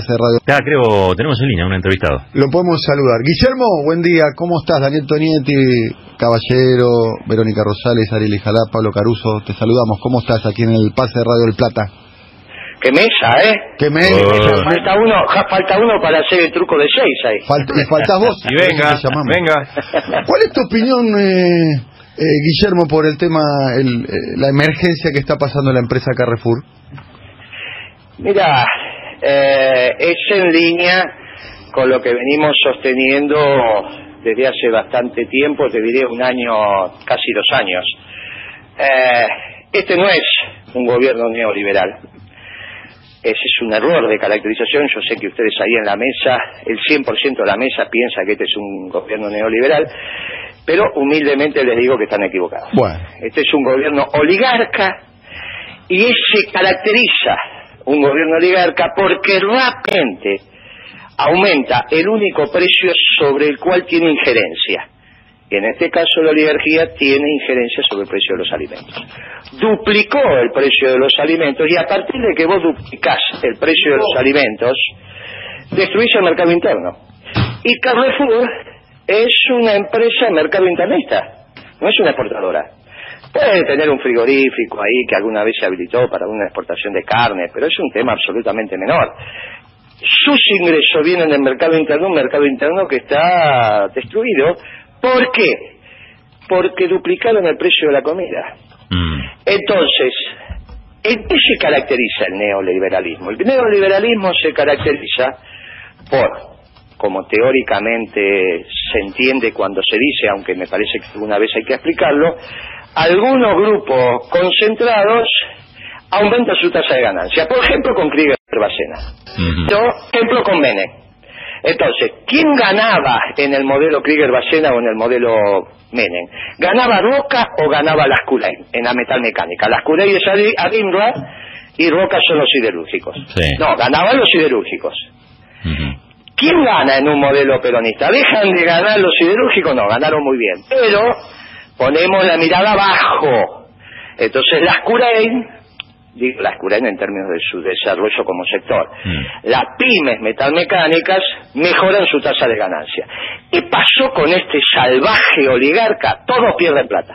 Radio. Creo, tenemos en línea un entrevistado. Lo podemos saludar. Guillermo, buen día, ¿cómo estás? Daniel Tonietti, Caballero, Verónica Rosales, Ariel Jalá, Pablo Caruso, te saludamos. ¿Cómo estás aquí en el Pase de Radio del Plata? ¡Qué mesa, ¡Qué mesa! Falta uno para hacer el truco de 6 ahí. Faltas vos. Y venga. ¿Cuál es tu opinión, Guillermo, por el tema, la emergencia que está pasando en la empresa Carrefour? Mira, es en línea con lo que venimos sosteniendo desde hace bastante tiempo, te diré un año, casi 2 años. Este no es un gobierno neoliberal. Ese es un error de caracterización. Yo sé que ustedes ahí en la mesa, el 100% de la mesa piensa que este es un gobierno neoliberal, pero humildemente les digo que están equivocados. Bueno. Este es un gobierno oligarca y se caracteriza un gobierno oligarca porque rápidamente aumenta el único precio sobre el cual tiene injerencia. Y en este caso la oligarquía tiene injerencia sobre el precio de los alimentos. Duplicó el precio de los alimentos y a partir de que vos duplicás el precio de los alimentos, destruís el mercado interno. Y Carrefour es una empresa de mercado internista, no es una exportadora. Puede tener un frigorífico ahí que alguna vez se habilitó para una exportación de carne, pero es un tema absolutamente menor. Sus ingresos vienen del mercado interno, un mercado interno que está destruido. ¿Por qué? Porque duplicaron el precio de la comida. Entonces, ¿en qué se caracteriza el neoliberalismo? El neoliberalismo se caracteriza por, como teóricamente se entiende cuando se dice, aunque me parece que alguna vez hay que explicarlo, algunos grupos concentrados aumentan su tasa de ganancia. Por ejemplo, con Krieger-Bacena. Por ejemplo, con Menem. Entonces, ¿quién ganaba en el modelo Krieger-Bacena o en el modelo Menem? ¿Ganaba Roca o ganaba Lascurain en la metalmecánica? Lascurain es Adinra y Roca son los siderúrgicos. Sí. No, ganaban los siderúrgicos. ¿Quién gana en un modelo peronista? ¿Dejan de ganar los siderúrgicos? No, ganaron muy bien. Pero ponemos la mirada abajo. Entonces, Lascurain, digo Lascurain en términos de su desarrollo como sector, las pymes metalmecánicas mejoran su tasa de ganancia. ¿Qué pasó con este salvaje oligarca? Todos pierden plata,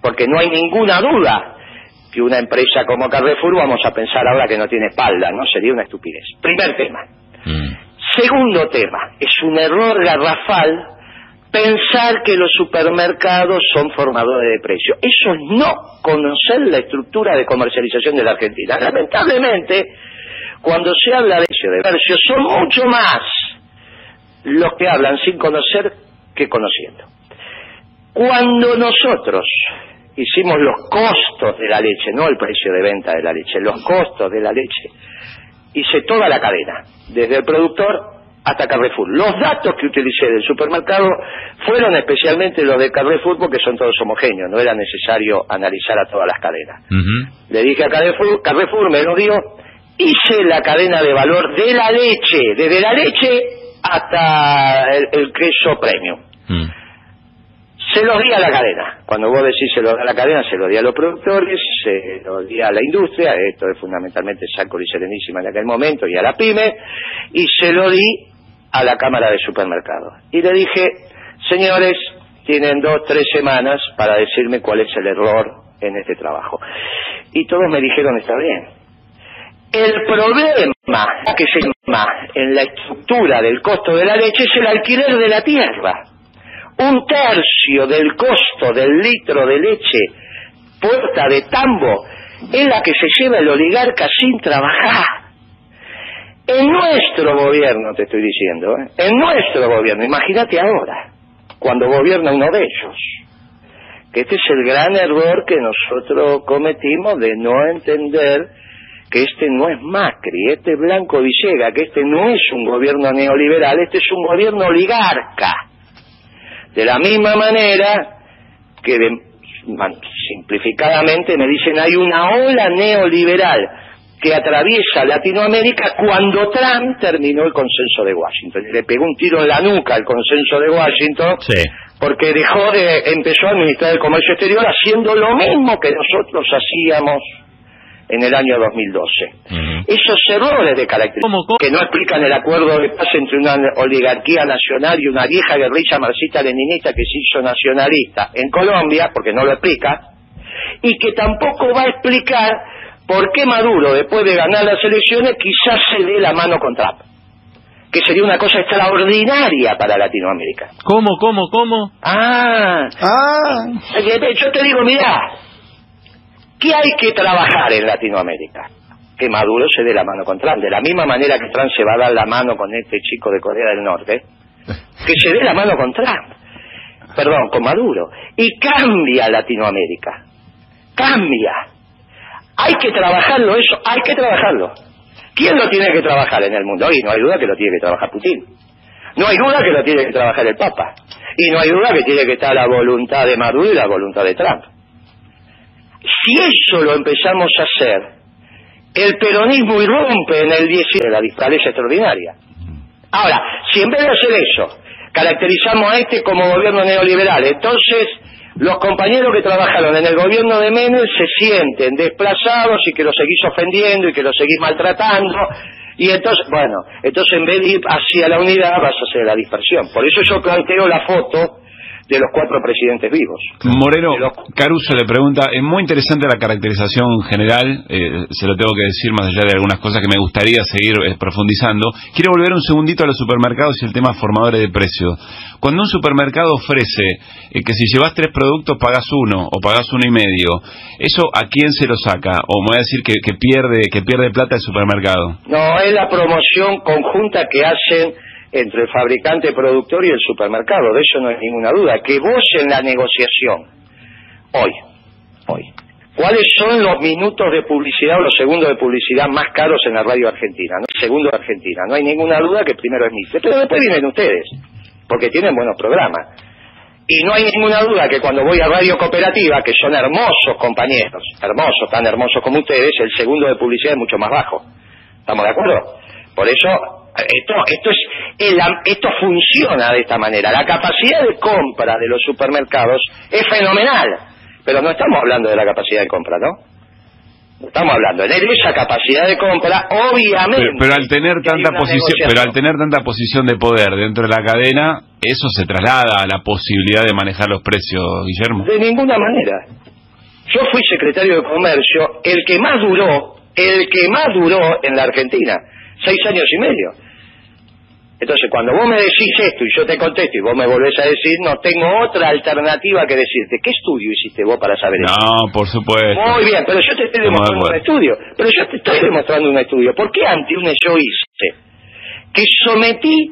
porque no hay ninguna duda que una empresa como Carrefour, vamos a pensar ahora que no tiene espalda, ¿no? Sería una estupidez. Primer tema. Segundo tema, es un error garrafal pensar que los supermercados son formadores de precios. Eso es no conocer la estructura de comercialización de la Argentina. Lamentablemente, cuando se habla de precios, son mucho más los que hablan sin conocer que conociendo. Cuando nosotros hicimos los costos de la leche, no el precio de venta de la leche, los costos de la leche, hice toda la cadena, desde el productor hasta Carrefour. Los datos que utilicé del supermercado fueron especialmente los de Carrefour porque son todos homogéneos, no era necesario analizar a todas las cadenas. Le dije a Carrefour me lo dio, hice la cadena de valor de la leche, desde la leche hasta el queso premium. Se los di a la cadena. Cuando vos decís se los da a la cadena, se los di a los productores, se los di a la industria, esto es fundamentalmente Sacor y Serenísima en aquel momento, y a la pyme, y se lo di a la Cámara de Supermercados. Y le dije, señores, tienen 2-3 semanas para decirme cuál es el error en este trabajo. Y todos me dijeron, está bien. El problema que se llama en la estructura del costo de la leche es el alquiler de la tierra. 1/3 del costo del litro de leche puerta de tambo es la que se lleva el oligarca sin trabajar. En nuestro gobierno, te estoy diciendo, en nuestro gobierno, imagínate ahora, cuando gobierna uno de ellos, que este es el gran error que nosotros cometimos de no entender que este no es Macri, este es Blanco Villega, que este no es un gobierno neoliberal, este es un gobierno oligarca. De la misma manera que simplificadamente me dicen hay una ola neoliberal que atraviesa Latinoamérica cuando Trump terminó el consenso de Washington. Le pegó un tiro en la nuca al consenso de Washington, porque empezó a administrar el comercio exterior haciendo lo mismo que nosotros hacíamos en el año 2012. Esos errores de características que no explican el acuerdo de paz entre una oligarquía nacional y una vieja guerrilla marxista-leninista que se hizo nacionalista en Colombia, porque no lo explica, y que tampoco va a explicar por qué Maduro, después de ganar las elecciones, quizás se dé la mano con Trump, que sería una cosa extraordinaria para Latinoamérica. ¿Cómo? Yo te digo, mirá, ¿qué hay que trabajar en Latinoamérica? Que Maduro se dé la mano con Trump, de la misma manera que Trump se va a dar la mano con este chico de Corea del Norte, que se dé la mano con Maduro, y cambia Latinoamérica, cambia. Hay que trabajarlo eso, hay que trabajarlo. ¿Quién lo tiene que trabajar en el mundo? Y no hay duda que lo tiene que trabajar Putin. No hay duda que lo tiene que trabajar el Papa. Y no hay duda que tiene que estar la voluntad de Maduro y la voluntad de Trump. Si eso lo empezamos a hacer, el peronismo irrumpe en el 17 de la dispareja extraordinaria. Ahora, si en vez de hacer eso, caracterizamos a este como gobierno neoliberal, entonces los compañeros que trabajaron en el gobierno de Menem se sienten desplazados y que los seguís ofendiendo y que los seguís maltratando, y entonces, en vez de ir hacia la unidad vas a hacer la dispersión. Por eso yo planteo la foto de los 4 presidentes vivos. Moreno, Caruso le pregunta, es muy interesante la caracterización general, se lo tengo que decir más allá de algunas cosas que me gustaría seguir profundizando. Quiero volver un segundito a los supermercados y el tema formadores de precios. Cuando un supermercado ofrece que si llevas 3 productos pagás 1 o pagás 1,5, ¿eso a quién se lo saca? O me voy a decir que pierde plata el supermercado. No, es la promoción conjunta que hacen entre el fabricante, productor y el supermercado, de eso no hay ninguna duda. Que vos en la negociación, hoy, ¿cuáles son los minutos de publicidad o los segundos de publicidad más caros en la radio argentina? ¿No? Segundo de Argentina, no hay ninguna duda que primero es Mitre, pero después vienen ustedes, porque tienen buenos programas. Y no hay ninguna duda que cuando voy a Radio Cooperativa, que son hermosos compañeros, hermosos, tan hermosos como ustedes, el segundo de publicidad es mucho más bajo. ¿Estamos de acuerdo? Por eso esto funciona de esta manera. La capacidad de compra de los supermercados es fenomenal, pero no estamos hablando de la capacidad de compra, ¿no? No estamos hablando de esa capacidad de compra, obviamente. Pero al tener tanta posición de poder dentro de la cadena, eso se traslada a la posibilidad de manejar los precios, Guillermo. De ninguna manera. Yo fui secretario de Comercio, el que más duró en la Argentina, 6 años y medio. Entonces, cuando vos me decís esto y yo te contesto y vos me volvés a decir, no tengo otra alternativa que decirte. ¿Qué estudio hiciste vos para saber eso? No, por supuesto. Muy bien, pero yo te estoy demostrando un estudio. ¿Por qué ante un yo hice? Que sometí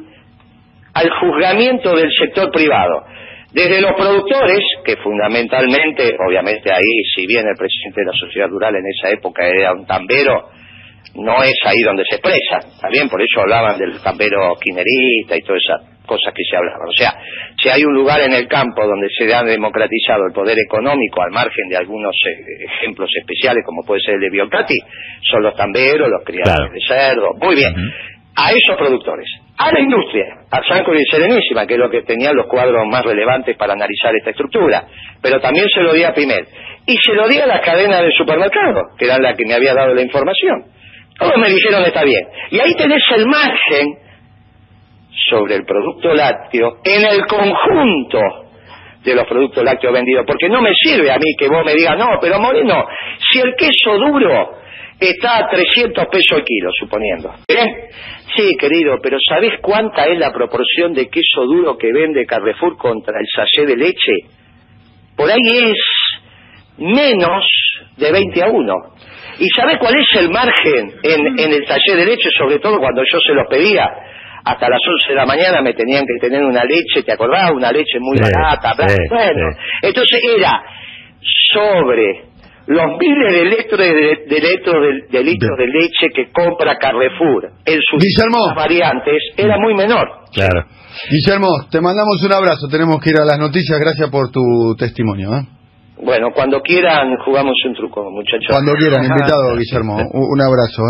al juzgamiento del sector privado. Desde los productores, que fundamentalmente, obviamente ahí, si bien el presidente de la Sociedad Rural en esa época era un tambero, no es ahí donde se expresa, ¿está bien? Por eso hablaban del tambero kirchnerista y todas esas cosas que se hablaban. O sea, si hay un lugar en el campo donde se ha democratizado el poder económico, al margen de algunos ejemplos especiales, como puede ser el de Biocati, son los tamberos, los criadores de cerdo. Muy bien. A esos productores, a la industria, a Sanco y Serenísima, que es lo que tenían los cuadros más relevantes para analizar esta estructura, pero también se lo di a Pimet, y se lo di a las cadenas de supermercados, que eran las que me había dado la información. Todos me dijeron está bien, y ahí tenés el margen sobre el producto lácteo en el conjunto de los productos lácteos vendidos, porque no me sirve a mí que vos me digas, no, pero Moreno, si el queso duro está a 300 pesos el kilo, suponiendo. ¿Bien? Sí, querido, pero ¿sabés cuánta es la proporción de queso duro que vende Carrefour contra el sachet de leche? Por ahí es menos de 20-1. ¿Y sabés cuál es el margen en el sachet de leche? Sobre todo cuando yo se los pedía, hasta las 11 de la mañana me tenían que tener una leche, ¿te acordás? Una leche muy barata. Entonces era sobre los miles de litros de leche que compra Carrefour en sus variantes era muy menor. Claro. Guillermo, te mandamos un abrazo, tenemos que ir a las noticias, gracias por tu testimonio. Bueno, cuando quieran jugamos un truco, muchachos. Cuando quieran, invitado, Guillermo, un abrazo.